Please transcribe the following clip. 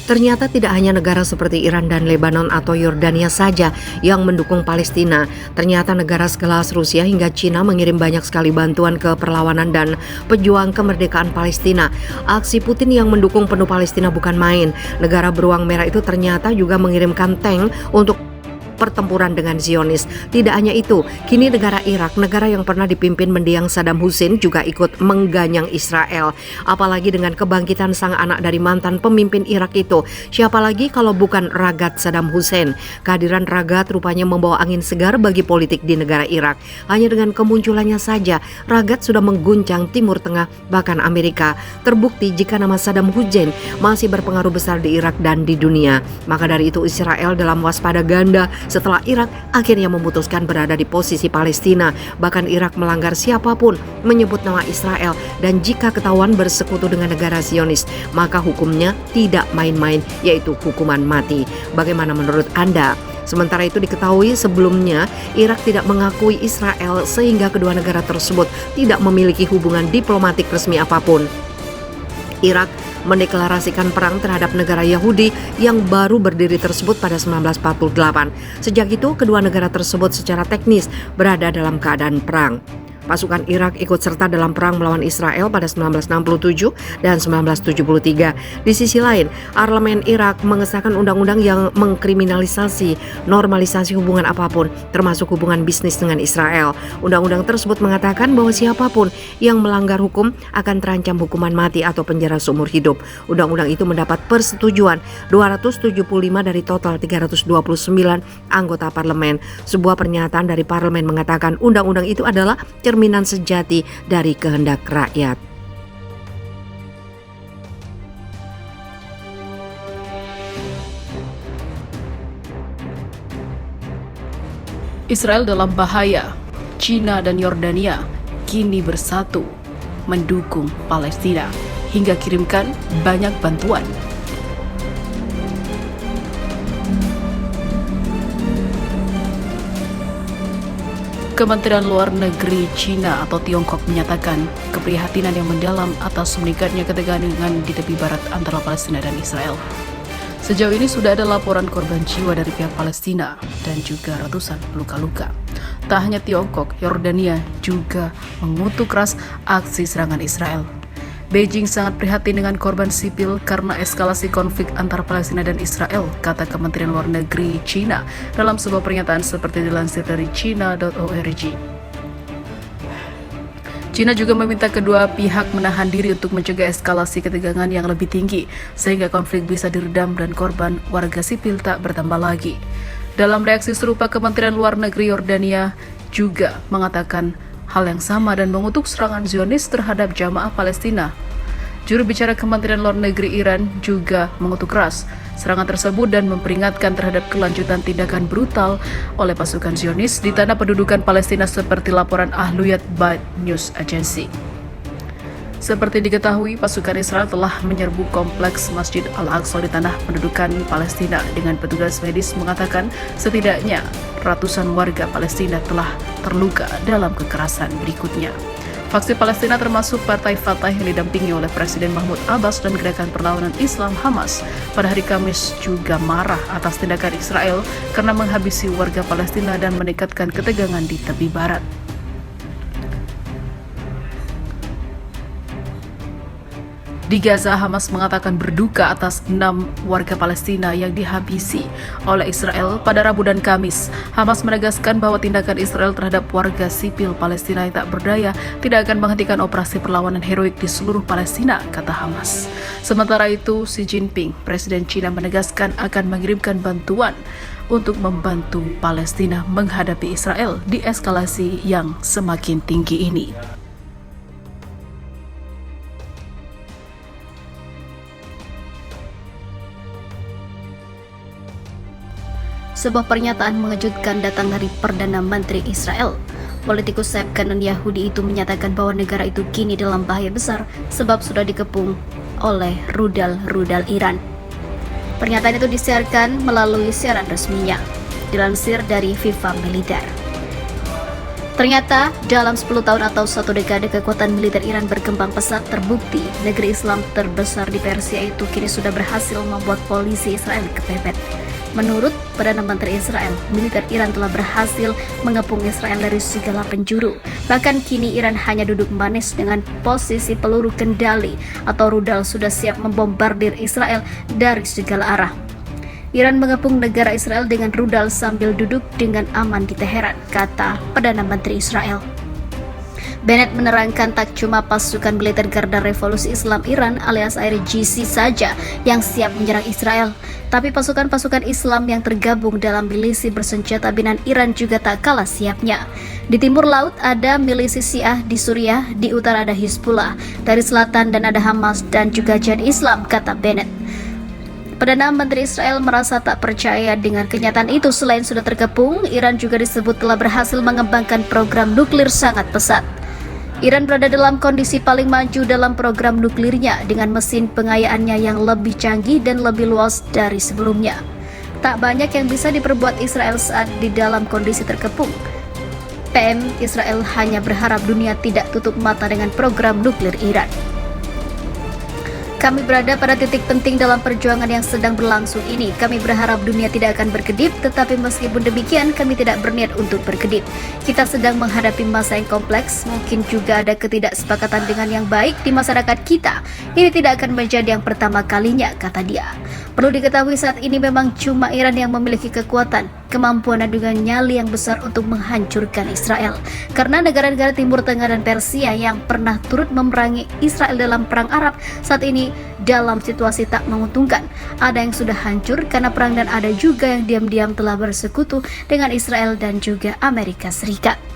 Ternyata tidak hanya negara seperti Iran dan Lebanon atau Yordania saja yang mendukung Palestina. Ternyata negara sekelas Rusia hingga Cina mengirim banyak sekali bantuan ke perlawanan dan pejuang kemerdekaan Palestina. Aksi Putin yang mendukung penuh Palestina bukan main. Negara beruang merah itu ternyata juga mengirimkan tank untuk pertempuran dengan Zionis. Tidak hanya itu, kini negara Irak, negara yang pernah dipimpin mendiang Saddam Hussein, juga ikut mengganyang Israel. Apalagi dengan kebangkitan sang anak dari mantan pemimpin Irak itu. Siapa lagi kalau bukan Ragat Saddam Hussein? Kehadiran Ragat rupanya membawa angin segar bagi politik di negara Irak. Hanya dengan kemunculannya saja, Ragat sudah mengguncang Timur Tengah, bahkan Amerika. Terbukti jika nama Saddam Hussein masih berpengaruh besar di Irak dan di dunia. Maka dari itu Israel dalam waspada ganda setelah Irak akhirnya memutuskan berada di posisi Palestina. Bahkan Irak melanggar siapapun menyebut nama Israel, dan jika ketahuan bersekutu dengan negara Zionis, maka hukumnya tidak main-main, yaitu hukuman mati. Bagaimana menurut Anda? Sementara itu diketahui sebelumnya Irak tidak mengakui Israel sehingga kedua negara tersebut tidak memiliki hubungan diplomatik resmi apapun. Irak mendeklarasikan perang terhadap negara Yahudi yang baru berdiri tersebut pada 1948. Sejak itu, kedua negara tersebut secara teknis berada dalam keadaan perang. Pasukan Irak ikut serta dalam perang melawan Israel pada 1967 dan 1973. Di sisi lain, parlemen Irak mengesahkan undang-undang yang mengkriminalisasi normalisasi hubungan apapun, termasuk hubungan bisnis dengan Israel. Undang-undang tersebut mengatakan bahwa siapapun yang melanggar hukum akan terancam hukuman mati atau penjara seumur hidup. Undang-undang itu mendapat persetujuan 275 dari total 329 anggota parlemen. Sebuah pernyataan dari parlemen mengatakan undang-undang itu adalah cerminan sejati dari kehendak rakyat. Israel dalam bahaya. Cina dan Yordania kini bersatu mendukung Palestina hingga kirimkan banyak bantuan. Kementerian Luar Negeri Cina atau Tiongkok menyatakan keprihatinan yang mendalam atas meningkatnya ketegangan di tepi barat antara Palestina dan Israel. Sejauh ini sudah ada laporan korban jiwa dari pihak Palestina dan juga ratusan luka-luka. Tak hanya Tiongkok, Yordania juga mengutuk keras aksi serangan Israel. Beijing sangat prihatin dengan korban sipil karena eskalasi konflik antara Palestina dan Israel, kata Kementerian Luar Negeri Cina dalam sebuah pernyataan seperti dilansir dari China.org. Cina juga meminta kedua pihak menahan diri untuk mencegah eskalasi ketegangan yang lebih tinggi, sehingga konflik bisa diredam dan korban warga sipil tak bertambah lagi. Dalam reaksi serupa, Kementerian Luar Negeri Yordania juga mengatakan hal yang sama dan mengutuk serangan Zionis terhadap jamaah Palestina. Juru bicara Kementerian Luar Negeri Iran juga mengutuk keras serangan tersebut dan memperingatkan terhadap kelanjutan tindakan brutal oleh pasukan Zionis di tanah pendudukan Palestina seperti laporan Ahluyat Bait News Agency. Seperti diketahui, pasukan Israel telah menyerbu kompleks Masjid Al-Aqsa di tanah pendudukan Palestina dengan petugas medis mengatakan setidaknya ratusan warga Palestina telah terluka dalam kekerasan berikutnya. Faksi Palestina termasuk Partai Fatah yang didampingi oleh Presiden Mahmud Abbas dan Gerakan Perlawanan Islam Hamas pada hari Kamis juga marah atas tindakan Israel karena menghabisi warga Palestina dan meningkatkan ketegangan di tepi barat. Di Gaza, Hamas mengatakan berduka atas 6 warga Palestina yang dihabisi oleh Israel pada Rabu dan Kamis. Hamas menegaskan bahwa tindakan Israel terhadap warga sipil Palestina yang tak berdaya tidak akan menghentikan operasi perlawanan heroik di seluruh Palestina, kata Hamas. Sementara itu, Xi Jinping, Presiden Cina, menegaskan akan mengirimkan bantuan untuk membantu Palestina menghadapi Israel di eskalasi yang semakin tinggi ini. Sebuah pernyataan mengejutkan datang dari Perdana Menteri Israel. Politikus sayap kanan Yahudi itu menyatakan bahwa negara itu kini dalam bahaya besar sebab sudah dikepung oleh rudal-rudal Iran. Pernyataan itu disiarkan melalui siaran resminya, dilansir dari FIFA Militer. Ternyata dalam 10 tahun atau 1 dekade kekuatan militer Iran berkembang pesat, terbukti negeri Islam terbesar di Persia itu kini sudah berhasil membuat polisi Israel kepepet. Menurut Perdana Menteri Israel, militer Iran telah berhasil mengepung Israel dari segala penjuru. Bahkan kini Iran hanya duduk manis dengan posisi peluru kendali atau rudal sudah siap membombardir Israel dari segala arah. Iran mengepung negara Israel dengan rudal sambil duduk dengan aman di Teheran, kata Perdana Menteri Israel. Bennett menerangkan tak cuma pasukan militer Garda Revolusi Islam Iran alias IRGC saja yang siap menyerang Israel, tapi pasukan-pasukan Islam yang tergabung dalam milisi bersenjata binaan Iran juga tak kalah siapnya. Di timur laut ada milisi Syiah, di Suriah, di utara ada Hizbullah, dari selatan dan ada Hamas dan juga Jihad Islam, kata Bennett. Perdana Menteri Israel merasa tak percaya dengan kenyataan itu. Selain sudah terkepung, Iran juga disebut telah berhasil mengembangkan program nuklir sangat pesat. Iran berada dalam kondisi paling maju dalam program nuklirnya dengan mesin pengayaannya yang lebih canggih dan lebih luas dari sebelumnya. Tak banyak yang bisa diperbuat Israel saat di dalam kondisi terkepung. PM Israel hanya berharap dunia tidak tutup mata dengan program nuklir Iran. Kami berada pada titik penting dalam perjuangan yang sedang berlangsung ini. Kami berharap dunia tidak akan berkedip, tetapi meskipun demikian kami tidak berniat untuk berkedip. Kita sedang menghadapi masa yang kompleks, mungkin juga ada ketidaksepakatan dengan yang baik di masyarakat kita. Ini tidak akan menjadi yang pertama kalinya, kata dia. Perlu diketahui saat ini memang cuma Iran yang memiliki kekuatan, kemampuan dan juga nyali yang besar untuk menghancurkan Israel. Karena negara-negara Timur Tengah dan Persia yang pernah turut memerangi Israel dalam Perang Arab saat ini dalam situasi tak menguntungkan. Ada yang sudah hancur karena perang dan ada juga yang diam-diam telah bersekutu dengan Israel dan juga Amerika Serikat.